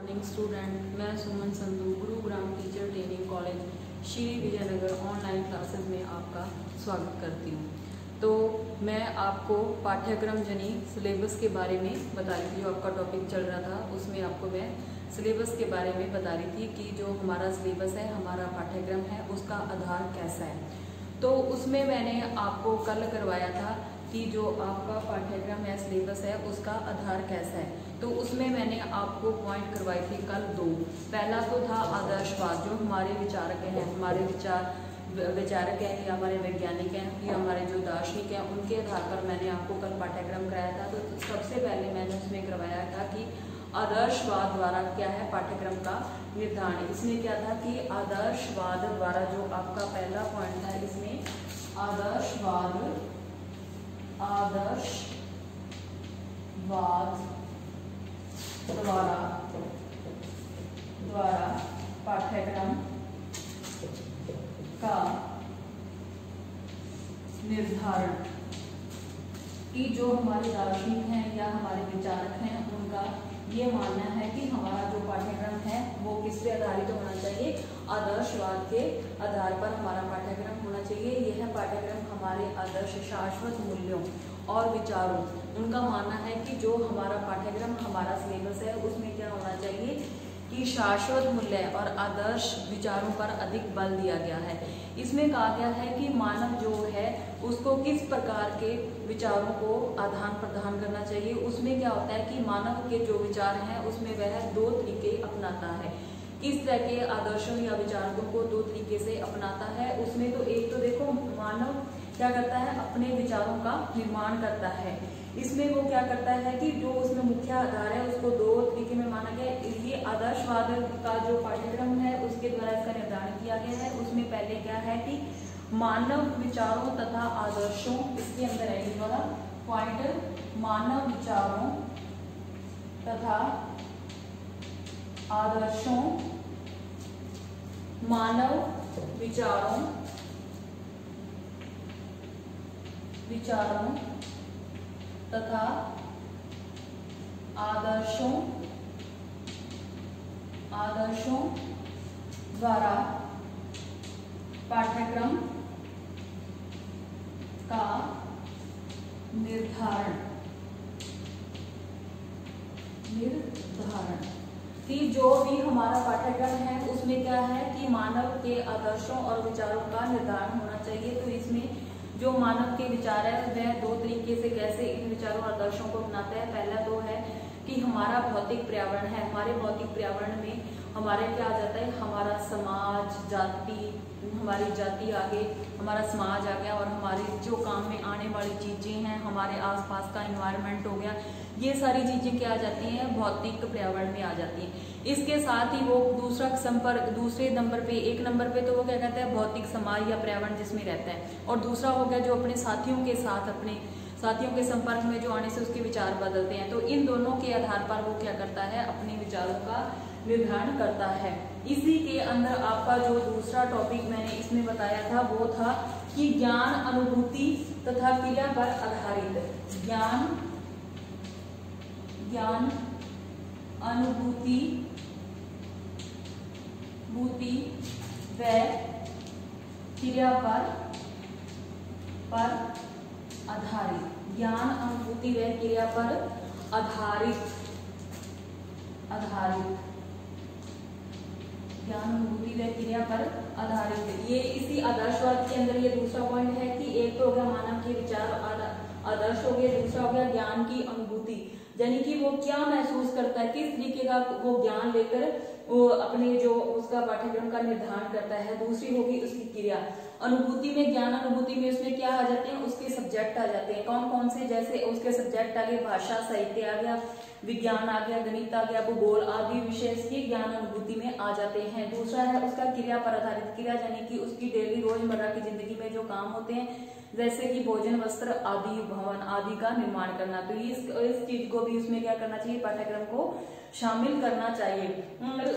Morning student, मैं Suman Sandhu Gurugram teacher training college Shri Vijaynagar online classes में आपका स्वागत करती हूँ। तो मैं आपको पाठ्यक्रम जनी सिलेबस के बारे में बता रही थी। जो आपका टॉपिक चल रहा था उसमें आपको मैं सिलेबस के बारे में बता रही थी कि जो हमारा सिलेबस है, हमारा पाठ्यक्रम है, उसका आधार कैसा है। तो उसमें मैंने आपको कल करवाया था कि जो आपका पाठ्यक्रम है, सिलेबस है, उसका आधार कैसा है। तो उसमें मैंने आपको पॉइंट करवाई थी कल दो। पहला तो था आदर्शवाद, जो हमारे विचारक हैं, हमारे विचारक हैं या हमारे वैज्ञानिक हैं या हमारे जो दार्शनिक हैं, उनके आधार पर मैंने आपको कल पाठ्यक्रम कराया था। तो सबसे पहले मैंने उसमें करवाया था कि आदर्शवाद द्वारा क्या है पाठ्यक्रम का निर्धारण। इसमें क्या था कि आदर्शवाद द्वारा जो आपका पहला पॉइंट था, इसमें आदर्शवाद द्वारा पाठ्यक्रम का निर्धारण कि जो हमारे दार्शनिक हैं या हमारे विचारक हैं, उनका ये मानना है कि हमारा जो पाठ्यक्रम है वो किस पे आधारित होना चाहिए, आदर्शवाद के आधार पर हमारा पाठ्यक्रम होना चाहिए। यह पाठ्यक्रम हमारे आदर्श शाश्वत मूल्यों और विचारों, उनका मानना है कि जो हमारा पाठ्यक्रम, हमारा सिलेबस है, उसमें क्या होना चाहिए कि शाश्वत मूल्य और आदर्श विचारों पर अधिक बल दिया गया है। इसमें कहा गया है कि मानव जो है उसको किस प्रकार के विचारों को आदान प्रदान करना चाहिए। उसमें क्या होता है कि मानव के जो विचार हैं उसमें वह दो तरीके अपनाता है। किस तरह के आदर्शों या विचारों को दो तरीके से अपनाता है। उसमें तो एक तो देखो, मानव क्या करता है, अपने विचारों का निर्माण करता है। इसमें वो क्या करता है कि जो उसमें मुख्य आधार है उसको दो तरीके में माना गया है। ये आदर्शवाद का जो पाठ्यक्रम है उसके द्वारा इसका निर्धारण किया गया है। उसमें पहले क्या है कि मानव विचारों तथा आदर्शों, इसके अंदर है ये वाला पॉइंट, मानव विचारों तथा आदर्शों, मानव विचारों तथा आदर्शों द्वारा पाठ्यक्रम का निर्धारण कि जो भी हमारा पाठ्यक्रम है उसमें क्या है कि मानव के आदर्शों और विचारों का निर्धारण होना चाहिए। तो इसमें जो मानव के विचार है वह दो तरीके से कैसे इन विचारों और आदर्शों को अपनाता है। पहला तो है कि हमारा भौतिक पर्यावरण है, हमारे भौतिक पर्यावरण में हमारे क्या आ जाता है, हमारा समाज, जाति, हमारी जाति आगे, हमारा समाज आ गया, और हमारे जो काम में आने वाली चीजें हैं, हमारे आसपास का एनवायरनमेंट हो गया, ये सारी चीजें क्या आ जाती हैं, भौतिक पर्यावरण में आ जाती हैं। इसके साथ ही वो दूसरे नंबर पे, एक नंबर पे तो वो क्या कहता है, भौतिक समाज या पर्यावरण जिसमें रहता है, और दूसरा हो गया जो अपने साथियों के साथ, अपने साथियों के संपर्क में जो आने से उसके विचार बदलते हैं। तो इन दोनों के आधार पर वो क्या करता है, अपने विचारों का निर्धारण करता है। इसी के अंदर आपका जो दूसरा टॉपिक मैंने इसमें बताया था वो था कि ज्ञान, अनुभूति तथा क्रिया पर आधारित, ज्ञान, अनुभूति व क्रिया पर आधारित, ज्ञान, अनुभूति व क्रिया पर आधारित, ज्ञान, अनुभूति व क्रिया पर आधारित। ये इसी आदर्शवाद के अंदर ये दूसरा पॉइंट है कि एक तो हो गया मानव के विचार आदर्श हो गया, दूसरा हो गया ज्ञान की अनुभूति, यानी कि वो क्या महसूस करता है, किस तरीके का वो ज्ञान लेकर वो अपने जो उसका पाठ्यक्रम का निर्धारण करता है। दूसरी होगी उसकी क्रिया। अनुभूति में, ज्ञान अनुभूति में उसमें क्या आ जाते हैं, उसके सब्जेक्ट आ जाते हैं। कौन कौन से, जैसे उसके सब्जेक्ट आ गए, भाषा साहित्य आ गया, विज्ञान आ गया, गणित आ गया, भूगोल आदि विषय इसकी ज्ञान अनुभूति में आ जाते हैं। दूसरा है उसका क्रिया पर आधारित, क्रिया यानी कि उसकी डेली रोजमर्रा की जिंदगी में जो काम होते हैं, जैसे कि भोजन, वस्त्र आदि, भवन आदि का निर्माण करना। तो इस चीज को भी उसमें क्या करना चाहिए, पाठ्यक्रम को शामिल करना चाहिए।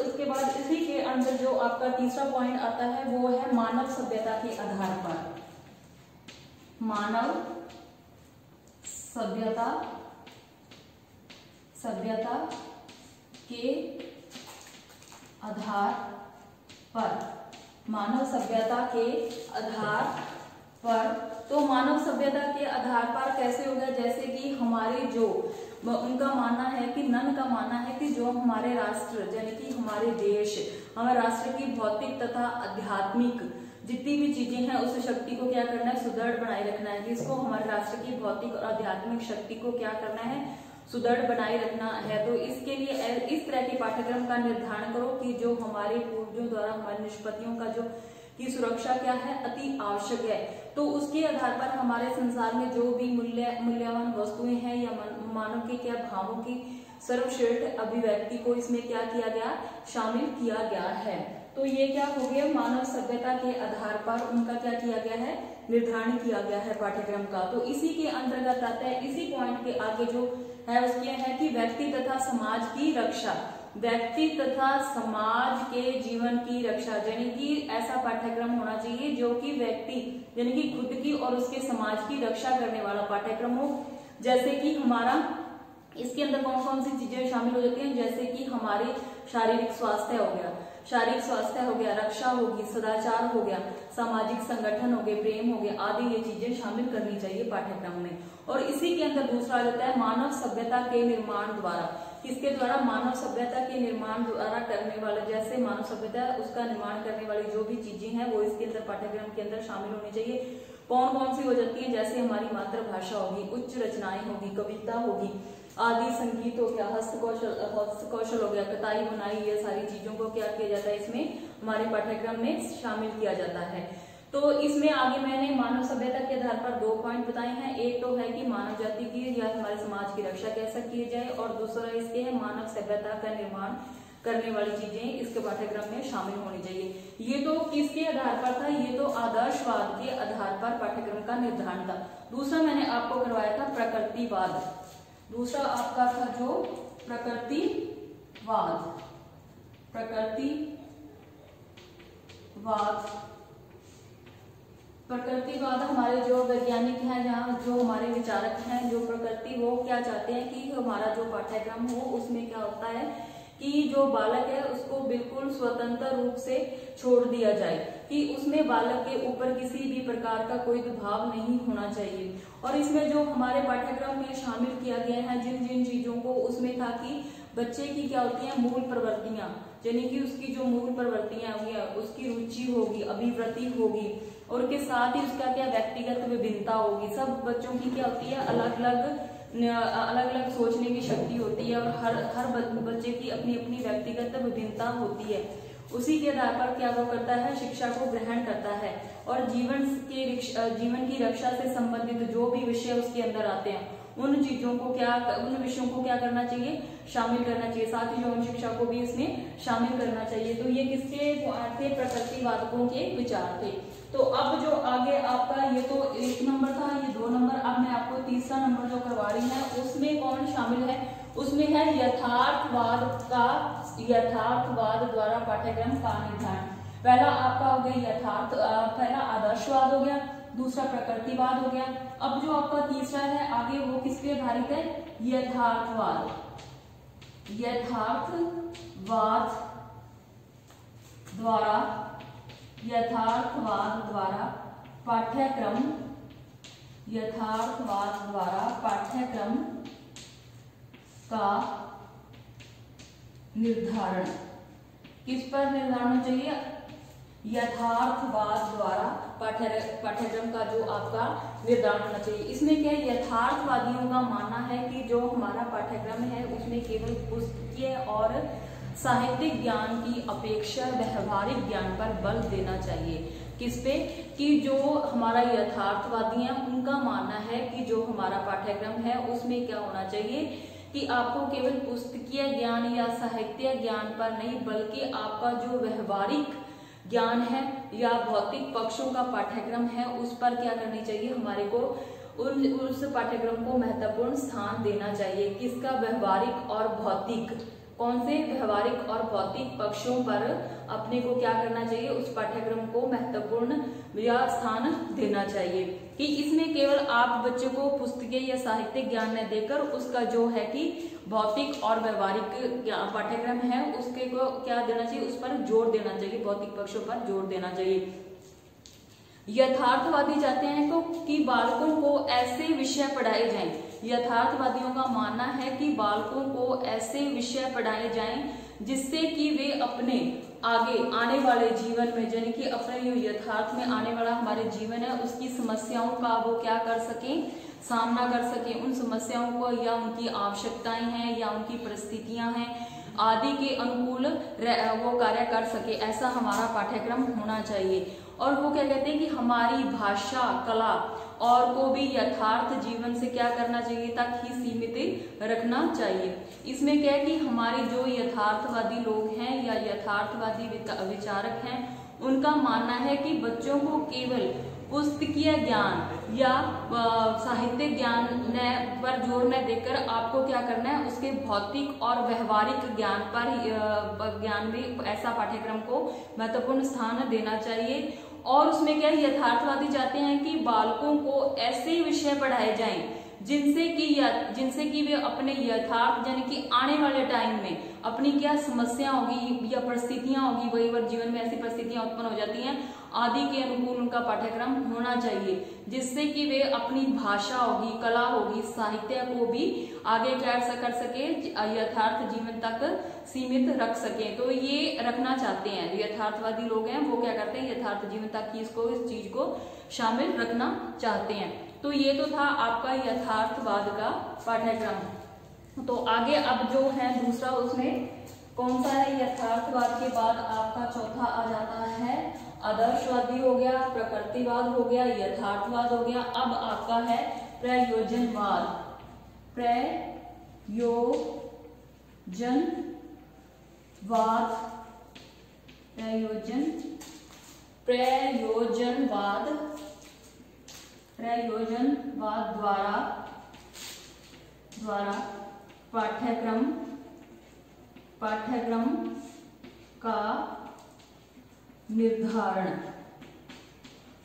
उसके बाद इसी के अंदर जो आपका तीसरा पॉइंट आता है वो है मानव सभ्यता के आधार पर, मानव सभ्यता के आधार पर, मानव सभ्यता के आधार पर। तो मानव सभ्यता के आधार पर कैसे होगा, जैसे कि हमारे जो उनका मानना है कि नन का मानना है कि जो हमारे राष्ट्र यानी कि हमारे देश, हमारे राष्ट्र की भौतिक तथा आध्यात्मिक जितनी भी चीजें हैं उस शक्ति को क्या करना है, सुदृढ़ बनाए रखना है। जिसको हमारे राष्ट्र की भौतिक और आध्यात्मिक शक्ति को क्या करना है, सुदृढ़ बनाए रखना है। तो इसके लिए इस तरह के पाठ्यक्रम का निर्धारण करो कि जो हमारे पूर्वजों द्वारा हमारे निष्पत्तियों का जो की सुरक्षा क्या है, अति आवश्यक है। तो उसके आधार पर हमारे संसार में जो भी मूल्यवान वस्तुएं हैं या मानव के क्या भावों की सर्वश्रेष्ठ अभिव्यक्ति को इसमें क्या किया गया, शामिल किया गया है। तो ये क्या हो गया, मानव सभ्यता के आधार पर उनका क्या किया गया है, निर्धारण किया गया है पाठ्यक्रम का। तो इसी के अंतर्गत आता है, इसी पॉइंट के आगे जो है उसके है कि व्यक्ति तथा समाज की रक्षा, व्यक्ति तथा समाज के जीवन की रक्षा, यानी कि ऐसा पाठ्यक्रम होना चाहिए जो कि व्यक्ति यानी कि खुद की और उसके समाज की रक्षा करने वाला पाठ्यक्रम हो। जैसे कि हमारा इसके अंदर कौन कौन सी चीजें शामिल हो जाती हैं, जैसे कि हमारे शारीरिक स्वास्थ्य हो गया, शारीरिक स्वास्थ्य हो गया, रक्षा होगी, सदाचार हो गया, सामाजिक संगठन हो गए, प्रेम हो गया आदि, ये चीजें शामिल करनी चाहिए पाठ्यक्रम में। और इसी के अंदर दूसरा आ जाता है मानव सभ्यता के निर्माण द्वारा, किसके द्वारा, मानव सभ्यता के निर्माण द्वारा करने वाले, जैसे मानव सभ्यता उसका निर्माण करने वाली जो भी चीजें हैं वो इसके अंदर पाठ्यक्रम के अंदर शामिल होनी चाहिए। कौन कौन सी हो जाती है, जैसे हमारी मातृभाषा होगी, उच्च रचनाएं होगी, कविता होगी आदि, संगीत हो गया, हस्तकौशल हो गया, कताई बुनाई, ये सारी चीजों को क्या किया जाता है, इसमें हमारे पाठ्यक्रम में शामिल किया जाता है। तो इसमें आगे मैंने मानव सभ्यता के आधार पर 2 पॉइंट बताए हैं। एक तो है कि मानव जाति की या हमारे समाज की रक्षा कैसे की जाए, और दूसरा इसके है मानव सभ्यता का निर्माण करने वाली चीजें इसके पाठ्यक्रम में शामिल होनी चाहिए। ये तो किसके आधार पर था, ये तो आदर्शवाद के आधार पर पाठ्यक्रम का निर्धारण था। दूसरा मैंने आपको करवाया था प्रकृतिवाद, दूसरा आपका था जो प्रकृतिवाद, प्रकृतिवाद हमारे जो वैज्ञानिक हैं, जहाँ जो हमारे विचारक हैं, जो प्रकृति वो क्या चाहते हैं कि हमारा जो पाठ्यक्रम हो उसमें क्या होता है कि जो बालक है उसको बिल्कुल स्वतंत्र रूप से छोड़ दिया जाए, कि उसमें बालक के ऊपर किसी भी प्रकार का कोई दबाव नहीं होना चाहिए। और इसमें जो हमारे पाठ्यक्रम में शामिल किया गया है जिन जिन चीजों को, उसमें था कि बच्चे की क्या होती है, मूल प्रवृत्तियां, यानी कि उसकी जो मूल प्रवृत्तियां हुई, उसकी रुचि होगी, अभिवृत्ति होगी, और के साथ ही उसका क्या व्यक्तिगत विभिन्नता होगी। सब बच्चों की क्या होती है, अलग अलग सोचने की शक्ति होती है, और हर बच्चे की अपनी अपनी व्यक्तिगत विभिन्नता होती है। उसी के आधार पर क्या वो करता है, शिक्षा को ग्रहण करता है, और जीवन की रक्षा से संबंधित जो भी विषय उसके अंदर आते हैं उन विषयों को क्या करना चाहिए, शामिल करना चाहिए। साथ ही यौन शिक्षा को भी इसमें शामिल करना चाहिए। तो ये किसके थे, प्रकृतिवादकों के विचार थे। तो अब जो आगे आपका, ये तो 1 नंबर था, ये 2 नंबर, अब मैं आपको तीसरा नंबर जो करवा रही है उसमें कौन शामिल है, उसमें है यथार्थवाद द्वारा पाठ्यक्रम का निर्धारण। पहला आपका हो गया पहला आदर्शवाद हो गया, दूसरा प्रकृतिवाद हो गया। अब जो आपका तीसरा है आगे वो किस पे आधारित है, यथार्थवाद द्वारा पाठ्यक्रम का निर्धारण। किस पर निर्धारण होना चाहिए, यथार्थवाद द्वारा पाठ्यक्रम का जो आपका निर्धारण होना चाहिए। इसमें क्या है, यथार्थवादियों का मानना है कि जो हमारा पाठ्यक्रम है उसमें केवल पुस्तकीय और साहित्यिक ज्ञान की अपेक्षा व्यवहारिक ज्ञान पर बल देना चाहिए। किस पे, कि जो हमारा यथार्थवादी है उनका मानना है कि जो हमारा पाठ्यक्रम है उसमें क्या होना चाहिए कि आपको केवल पुस्तकीय ज्ञान या साहित्य ज्ञान पर नहीं, बल्कि आपका जो व्यवहारिक ज्ञान है या भौतिक पक्षों का पाठ्यक्रम है उस पर क्या करनी चाहिए, हमारे को उस पाठ्यक्रम को महत्वपूर्ण स्थान देना चाहिए। किसका, व्यवहारिक और भौतिक कौन से व्यवहारिक और भौतिक पक्षों पर अपने को क्या करना चाहिए, उस पाठ्यक्रम को महत्वपूर्ण या स्थान देना चाहिए। कि इसमें केवल आप बच्चों को पुस्तकीय या साहित्यिक ज्ञान न देकर उसका जो है कि भौतिक और व्यवहारिक पाठ्यक्रम है उसके को क्या देना चाहिए, उस पर जोर देना चाहिए, भौतिक पक्षों पर जोर देना चाहिए। यथार्थवादी चाहते हैं कि बालकों को ऐसे विषय पढ़ाए जाएं। यथार्थवादियों का मानना है कि बालकों को ऐसे विषय पढ़ाए जाएं जिससे कि वे अपने आगे आने वाले जीवन में, यानी कि अपने जो यथार्थ में आने वाला हमारे जीवन है उसकी समस्याओं का वो क्या कर सकें, सामना कर सकें। उन समस्याओं को या उनकी आवश्यकताएं हैं या उनकी परिस्थितियां हैं आदि के अनुकूल वो कार्य कर सके, ऐसा हमारा पाठ्यक्रम होना चाहिए। और वो क्या कहते हैं कि हमारी भाषा, कला और को भी यथार्थ जीवन से क्या करना चाहिए, तक ही सीमित रखना चाहिए। इसमें क्या है कि हमारे जो यथार्थवादी लोग हैं या यथार्थवादी विचारक हैं उनका मानना है कि बच्चों को केवल पुस्तकीय ज्ञान या साहित्यिक ज्ञान पर जोर न देकर आपको क्या करना है, उसके भौतिक और व्यवहारिक ज्ञान पर ज्ञान में ऐसा पाठ्यक्रम को महत्वपूर्ण स्थान देना चाहिए। और उसमें क्या यथार्थवादी चाहते हैं कि बालकों को ऐसे विषय पढ़ाए जाएं जिनसे कि वे अपने यथार्थ यानी कि आने वाले टाइम में अपनी क्या समस्या होगी या परिस्थितियां होगी, वही वर्ग जीवन में ऐसी परिस्थितियां उत्पन्न हो जाती हैं आदि के अनुकूल उनका पाठ्यक्रम होना चाहिए, जिससे कि वे अपनी भाषा होगी, कला होगी, साहित्य को भी आगे क्या कर सके, यथार्थ जीवन तक सीमित रख सके। तो ये रखना चाहते हैं यथार्थवादी लोग हैं, वो क्या करते हैं यथार्थ जीवन तक की इस चीज को शामिल रखना चाहते हैं। तो ये तो था आपका यथार्थवाद का पाठ्यक्रम। तो आगे अब जो है दूसरा, उसमें कौन सा है, यथार्थवाद के बाद आपका चौथा आ जाता है आदर्शवादी हो गया, प्रकृतिवाद हो गया, यथार्थवाद हो गया। अब आपका है प्रयोजनवाद। प्रयोजनवाद द्वारा पाठ्यक्रम का निर्धारण।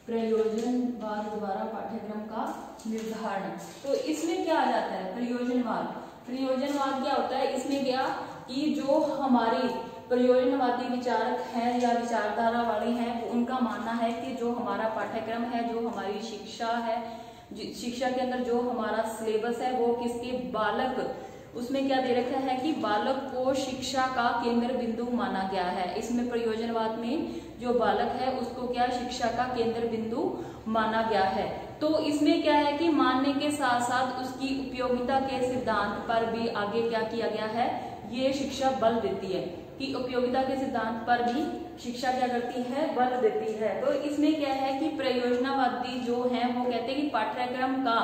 प्रयोजनवाद द्वारा पाठ्यक्रम का निर्धारण। तो इसमें क्या आ जाता है प्रयोजनवाद क्या होता है, इसमें क्या कि जो हमारे प्रयोजनवादी विचारक हैं या विचारधारा वाले हैं उनका मानना है कि जो हमारा पाठ्यक्रम है, जो हमारी शिक्षा है, शिक्षा के अंदर जो हमारा सिलेबस है वो किसके, बालक, उसमें क्या दे रखा है कि बालक को शिक्षा का केंद्र बिंदु माना गया है। इसमें प्रयोजनवाद में जो बालक है उसको क्या शिक्षा का केंद्र बिंदु माना गया है। तो इसमें क्या है कि मानने के साथ साथ उसकी उपयोगिता के सिद्धांत पर भी आगे क्या किया गया है, ये शिक्षा बल देती है कि उपयोगिता के सिद्धांत पर भी शिक्षा क्या करती है, बल देती है। तो इसमें क्या है कि प्रयोजनवादी जो है वो कहते हैं कि पाठ्यक्रम का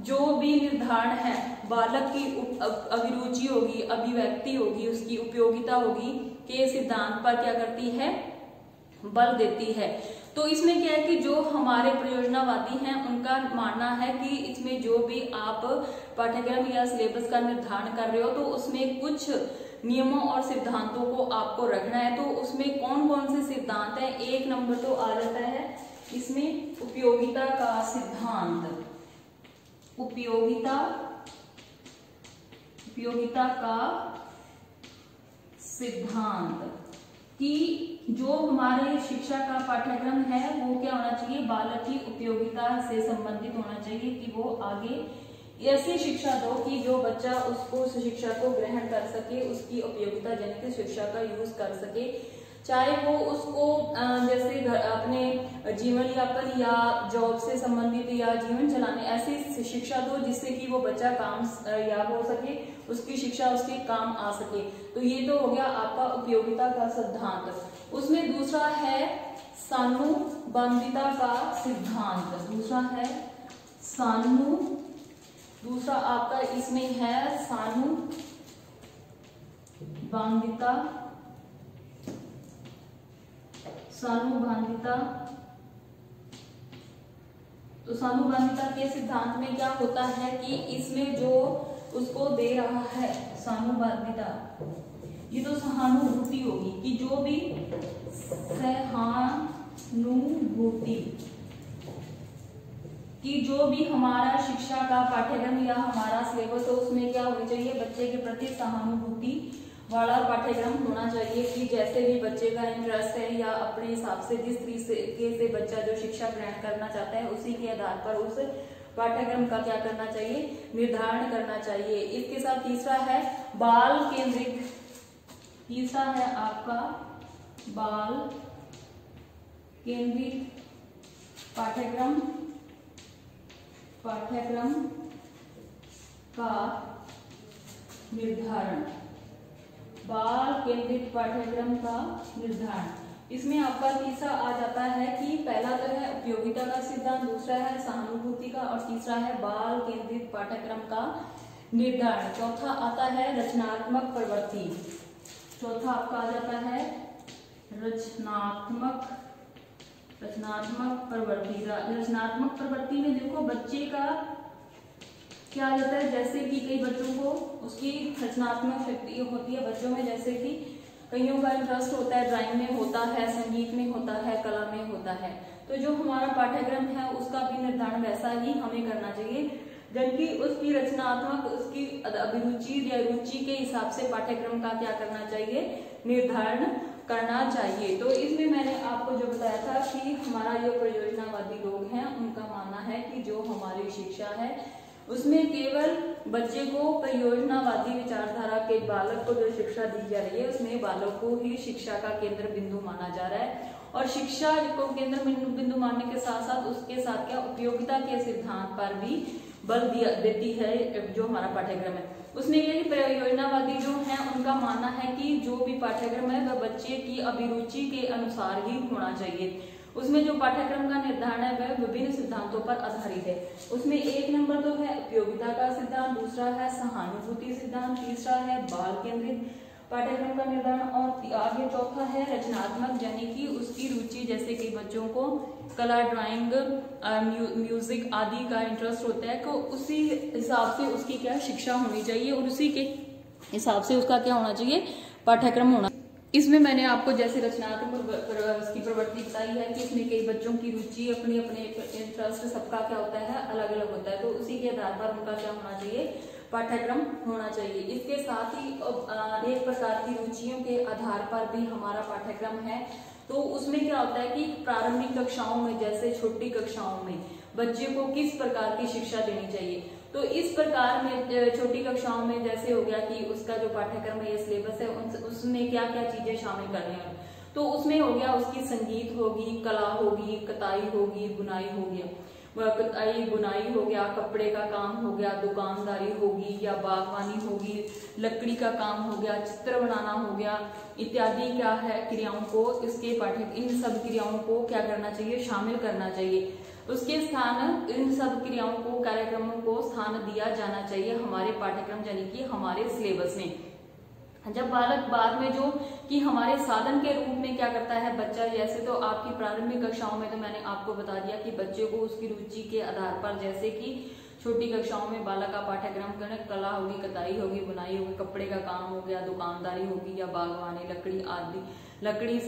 जो भी निर्धारण है, बालक की अभिरुचि होगी, अभिव्यक्ति होगी, उसकी उपयोगिता होगी के सिद्धांत पर क्या करती है, बल देती है। तो इसमें क्या है कि जो हमारे प्रयोजनवादी हैं उनका मानना है कि इसमें जो भी आप पाठ्यक्रम या सिलेबस का निर्धारण कर रहे हो तो उसमें कुछ नियमों और सिद्धांतों को आपको रखना है। तो उसमें कौन कौन से सिद्धांत है, एक नंबर तो आ जाता है इसमें उपयोगिता का सिद्धांत। उपयोगिता का सिद्धांत कि जो हमारे शिक्षा का पाठ्यक्रम है वो क्या होना चाहिए, बालक की उपयोगिता से संबंधित होना चाहिए कि वो आगे ऐसी शिक्षा दो कि जो बच्चा उसको उस शिक्षा को ग्रहण कर सके, उसकी उपयोगिता जनित शिक्षा का यूज कर सके, चाहे वो उसको जैसे अपने जीवन यापन या जॉब से संबंधित या जीवन चलाने ऐसी शिक्षा दो जिससे कि वो बच्चा काम या हो सके, उसकी शिक्षा उसके काम आ सके। तो ये तो हो गया आपका उपयोगिता का सिद्धांत। उसमें दूसरा है सानुबंधिता का सिद्धांत। दूसरा आपका इसमें है सानुबंधिता। तो सानुबंधिता के सिद्धांत में क्या होता है कि इसमें जो उसको दे रहा है सानुबंधिता, ये तो सहानुभूति होगी कि जो भी सहानुभूति कि जो भी हमारा शिक्षा का पाठ्यक्रम या हमारा सिलेबस हो उसमें क्या होनी चाहिए, बच्चे के प्रति सहानुभूति वाला पाठ्यक्रम होना चाहिए कि जैसे भी बच्चे का इंटरेस्ट है या अपने हिसाब से जिस तरीके से बच्चा जो शिक्षा ग्रहण करना चाहता है उसी के आधार पर उस पाठ्यक्रम का क्या करना चाहिए, निर्धारण करना चाहिए। इसके साथ तीसरा है बाल केंद्रित, तीसरा है आपका बाल केंद्रित पाठ्यक्रम का निर्धारण, बाल केंद्रित पाठ्यक्रम का निर्धारण। इसमें आपका तीसरा आ जाता है कि पहला तो है उपयोगिता का सिद्धांत, दूसरा है सहानुभूति का और तीसरा है बाल केंद्रित पाठ्यक्रम का निर्धारण। चौथा आता है रचनात्मक प्रवृत्ति, चौथा आपका आ जाता है रचनात्मक प्रवृत्ति। रचनात्मक प्रवृत्ति में देखो बच्चे का क्या आ जाता है, जैसे कि कई बच्चों को उसकी रचनात्मक शक्ति होती है बच्चों में, जैसे कि कईयों का इंटरेस्ट होता है ड्राइंग में होता है, संगीत में होता है, कला में होता है। तो जो हमारा पाठ्यक्रम है उसका भी निर्धारण वैसा ही हमें करना चाहिए, जबकि उसकी रचनात्मक उसकी अभिरुचि या रुचि के हिसाब से पाठ्यक्रम का क्या करना चाहिए, निर्धारण करना चाहिए। तो इसमें मैंने आपको जो बताया था कि हमारा जो परियोजनावादी लोग हैं उनका मानना है कि जो हमारी शिक्षा है उसमें केवल बच्चे को परियोजनावादी विचारधारा के बालक को जो शिक्षा दी जा रही है उसमें बालक को ही शिक्षा का केंद्र बिंदु माना जा रहा है, और शिक्षा को केंद्र बिंदु मानने के साथ साथ उसके साथ क्या उपयोगिता के सिद्धांत पर भी बल देती है जो हमारा पाठ्यक्रम है। उसमें ये परियोजनावादी जो है उनका मानना है कि जो भी पाठ्यक्रम है वह बच्चे की अभिरुचि के अनुसार ही होना चाहिए। उसमें जो पाठ्यक्रम का निर्धारण है वह विभिन्न सिद्धांतों पर आधारित है। उसमें एक नंबर तो है उपयोगिता का सिद्धांत, दूसरा है सहानुभूति सिद्धांत, तीसरा है बाल केंद्रित पाठ्यक्रम का निर्धारण और आगे चौथा है रचनात्मक, यानी कि उसकी रुचि, जैसे कि बच्चों को कला, ड्राइंग, म्यूजिक आदि का इंटरेस्ट होता है तो उसी हिसाब से उसकी क्या शिक्षा होनी चाहिए और उसी के हिसाब से उसका क्या होना चाहिए, पाठ्यक्रम होना। इसमें मैंने आपको जैसे रचनात्मक की प्रवृत्ति बताई है कि इसमें कई बच्चों की रुचि अपने अपने इंटरेस्ट सबका क्या होता है, अलग अलग होता है, तो उसी के आधार पर उनका क्या होना चाहिए, पाठ्यक्रम होना चाहिए। इसके साथ ही एक प्रकार की रुचियों के आधार पर भी हमारा पाठ्यक्रम है। तो उसमें क्या होता है कि प्रारंभिक कक्षाओं में, जैसे छोटी कक्षाओं में बच्चे को किस प्रकार की शिक्षा देनी चाहिए, तो इस प्रकार में छोटी कक्षाओं में जैसे हो गया कि उसका जो पाठ्यक्रम है, ये सिलेबस है, उसमें क्या क्या चीजें शामिल करनी है। तो उसमें हो गया उसकी संगीत होगी, कला होगी, कताई होगी, बुनाई होगी, कताई बुनाई हो गया, कपड़े का काम हो गया, दुकानदारी होगी या बागवानी होगी, लकड़ी का काम हो गया, चित्र बनाना हो गया इत्यादि क्या है क्रियाओं को इसके इन सब क्रियाओं को क्या करना चाहिए, शामिल करना चाहिए। उसके स्थान इन सब क्रियाओं को, कार्यक्रमों को स्थान दिया जाना चाहिए हमारे पाठ्यक्रम यानी कि हमारे सिलेबस में। जब बालक बाद में जो कि हमारे साधन के रूप में क्या करता है बच्चा, जैसे तो आपकी प्रारंभिक कक्षाओं में तो मैंने आपको बता दिया कि बच्चे को उसकी रुचि के आधार पर, जैसे कि छोटी कक्षाओं में बालक का पाठ्यक्रम कला होगी, कताई होगी, बुनाई होगी, कपड़े का काम हो गया, दुकानदारी होगी या बागवानी, लकड़ी आदि, लकड़ी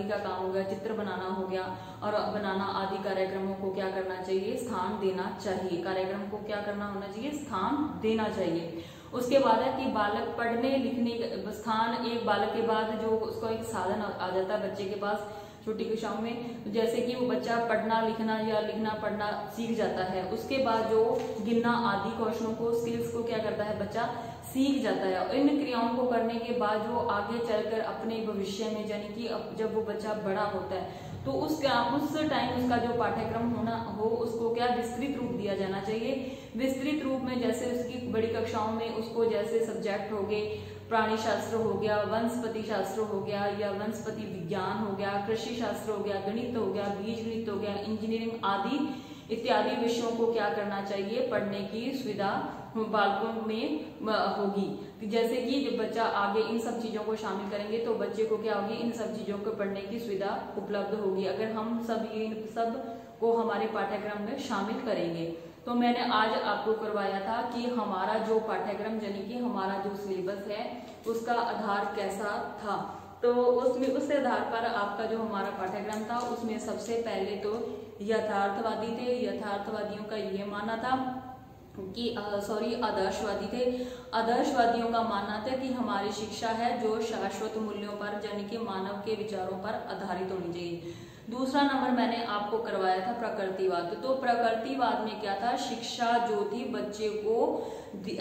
का काम हो गया, चित्र बनाना हो गया और बनाना आदि कार्यक्रमों को क्या करना चाहिए, स्थान देना चाहिए। कार्यक्रम को क्या करना होना चाहिए, स्थान देना चाहिए। उसके बाद है कि बालक पढ़ने लिखने स्थान, एक बालक के बाद जो उसका एक साधन आ जाता है बच्चे के पास छोटी कक्षाओं में, जैसे कि वो बच्चा पढ़ना लिखना या लिखना पढ़ना सीख जाता है, उसके बाद जो गिनना आदि कौशलों को, स्किल्स को क्या करता है बच्चा सीख जाता है। इन क्रियाओं को करने के बाद जो आगे चलकर अपने भविष्य में, यानी कि जब वो बच्चा बड़ा होता है तो उस टाइम उसका जो पाठ्यक्रम होना हो उसको क्या विस्तृत रूप दिया जाना चाहिए। विस्तृत रूप में जैसे उसकी बड़ी कक्षाओं में उसको जैसे सब्जेक्ट हो गए, प्राणी शास्त्र हो गया, वनस्पति शास्त्र हो गया या वनस्पति विज्ञान हो गया, कृषि शास्त्र हो गया, गणित हो गया, बीज गणित हो गया, इंजीनियरिंग आदि इत्यादि विषयों को क्या करना चाहिए, पढ़ने की सुविधा बालकों में होगी। जैसे कि जब बच्चा आगे इन सब चीजों को शामिल करेंगे तो बच्चे को क्या होगी, इन सब चीजों को पढ़ने की सुविधा उपलब्ध होगी अगर हम सब को हमारे पाठ्यक्रम में शामिल करेंगे। तो मैंने आज आपको करवाया था कि हमारा जो पाठ्यक्रम यानी कि हमारा जो सिलेबस है उसका आधार कैसा था। तो उसमें उस आधार पर आपका जो हमारा पाठ्यक्रम था उसमें सबसे पहले तो यथार्थवादी थे। यथार्थवादियों का ये मानना था कि आदर्शवादी थे। आदर्शवादियों का मानना था कि हमारी शिक्षा है जो शाश्वत मूल्यों पर यानी कि मानव के विचारों पर आधारित होनी चाहिए। दूसरा नंबर मैंने आपको करवाया था प्रकृतिवाद। तो प्रकृतिवाद में क्या था, शिक्षा जो थी बच्चे को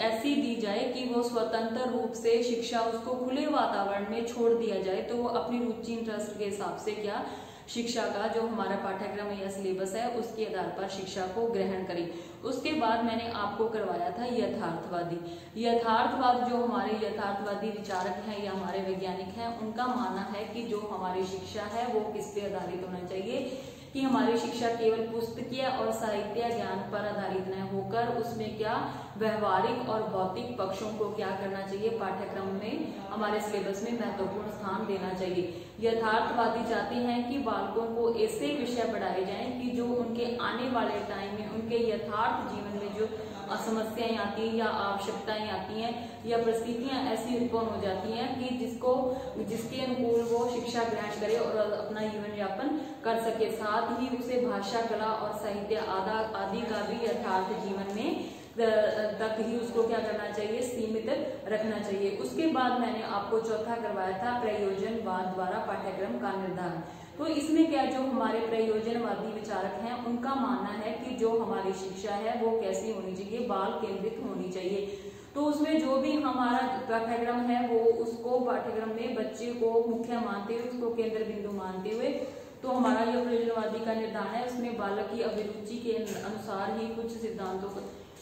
ऐसी दी जाए कि वो स्वतंत्र रूप से शिक्षा उसको खुले वातावरण में छोड़ दिया जाए, तो वो अपनी रुचि इंटरेस्ट के हिसाब से क्या शिक्षा का जो हमारा पाठ्यक्रम या सिलेबस है उसके आधार पर शिक्षा को ग्रहण करें। उसके बाद मैंने आपको करवाया था यथार्थवादी। यथार्थवाद जो हमारे यथार्थवादी विचारक हैं या हमारे वैज्ञानिक हैं उनका मानना है कि जो हमारी शिक्षा है वो किस पे आधारित होना चाहिए कि हमारी शिक्षा केवल पुस्तकीय और साहित्य ज्ञान पर आधारित न होकर उसमें क्या व्यवहारिक और भौतिक पक्षों को क्या करना चाहिए, पाठ्यक्रम में हमारे सिलेबस में महत्वपूर्ण स्थान देना चाहिए। यथार्थवादी चाहते हैं कि बालकों को ऐसे विषय पढ़ाए जाएं कि जो उनके आने वाले टाइम में उनके यथार्थ जीवन में जो समस्याएं आती हैं या आवश्यकताएं आती हैं या परिस्थितियां ऐसी उत्पन्न हो जाती हैं कि जिसके अनुकूल वो शिक्षा ग्रहण करे और अपना जीवन यापन कर सके। साथ ही उसे भाषा, कला और साहित्य आदि का भी यथार्थ जीवन में तक ही उसको क्या करना चाहिए, सीमित रखना चाहिए। उसके बाद मैंने आपको चौथा करवाया था प्रयोजनवाद द्वारा पाठ्यक्रम का निर्धारण। तो इसमें क्या जो हमारे प्रयोजनवादी विचारक हैं उनका मानना है कि जो हमारी शिक्षा है वो कैसी होनी चाहिए, बाल केंद्रित होनी चाहिए। तो उसमें जो भी हमारा पाठ्यक्रम है वो उसको पाठ्यक्रम में बच्चे को मुख्य मानते हुए उसको केंद्र बिंदु मानते हुए तो हमारा जो प्रयोजनवादी का निर्धारण है उसमें बालक की अभिरुचि के अनुसार ही कुछ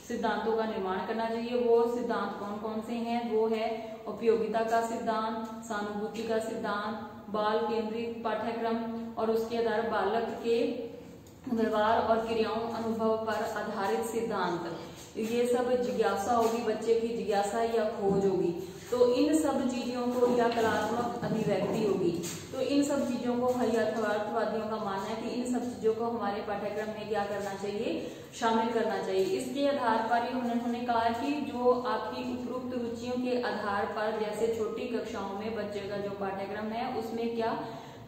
सिद्धांतों का निर्माण करना चाहिए। वो सिद्धांत कौन कौन से हैं, वो है उपयोगिता का सिद्धांत, सहानुभूति का सिद्धांत, बाल केंद्रित पाठ्यक्रम और उसके आधार बालक के व्यवहार और क्रियाओं अनुभव पर आधारित सिद्धांत। ये सब जिज्ञासा होगी, बच्चे की जिज्ञासा या खोज होगी। तो इन सब चीजों को या कलात्मक अभिव्यक्ति होगी। तो इन सब चीजों को यथार्थवादियों का मानना है कि इन सब चीजों को हमारे पाठ्यक्रम में क्या करना चाहिए, शामिल करना चाहिए। इसके आधार पर ही उन्होंने कहा कि जो आपकी उपरोक्त रुचियों के आधार पर जैसे छोटी कक्षाओं में बच्चे का जो पाठ्यक्रम है उसमें क्या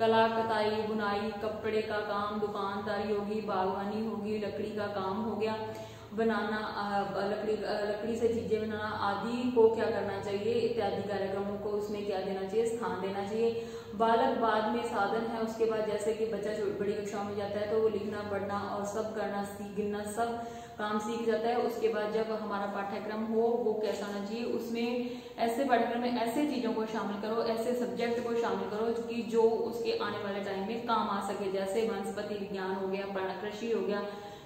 कला, कताई, बुनाई, कपड़े का काम, दुकानदारी होगी, बागवानी होगी, लकड़ी का काम हो गया, बनाना, लकड़ी से चीजें बनाना आदि को क्या करना चाहिए, इत्यादि कार्यक्रमों को उसमें क्या देना चाहिए, स्थान देना चाहिए। बालक बाद में साधन है, उसके बाद जैसे कि बच्चा बड़ी कक्षाओं में जाता है तो वो लिखना, पढ़ना और सब करना, गिनना सब काम सीख जाता है। उसके बाद जब हमारा पाठ्यक्रम हो वो कैसा होना चाहिए, उसमें ऐसे पाठ्यक्रम में ऐसे चीजों को शामिल करो, ऐसे सब्जेक्ट को शामिल करो कि जो उसके आने वाले टाइम में काम आ सके। जैसे वनस्पति विज्ञान हो गया, कृषि हो गया,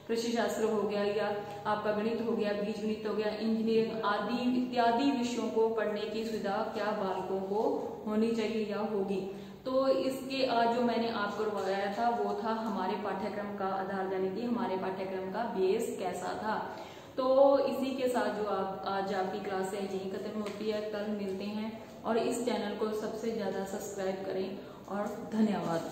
कृषि शास्त्र हो गया, या आपका गणित हो गया, बीज गणित हो गया, इंजीनियरिंग आदि इत्यादि विषयों को पढ़ने की सुविधा क्या बालकों को होनी चाहिए या होगी। तो इसके आज जो मैंने आपको करवाया था वो था हमारे पाठ्यक्रम का आधार, यानी कि हमारे पाठ्यक्रम का बेस कैसा था। तो इसी के साथ जो आज आपकी क्लास है यही खत्म होती है। कल मिलते हैं और इस चैनल को सबसे ज्यादा सब्सक्राइब करें और धन्यवाद।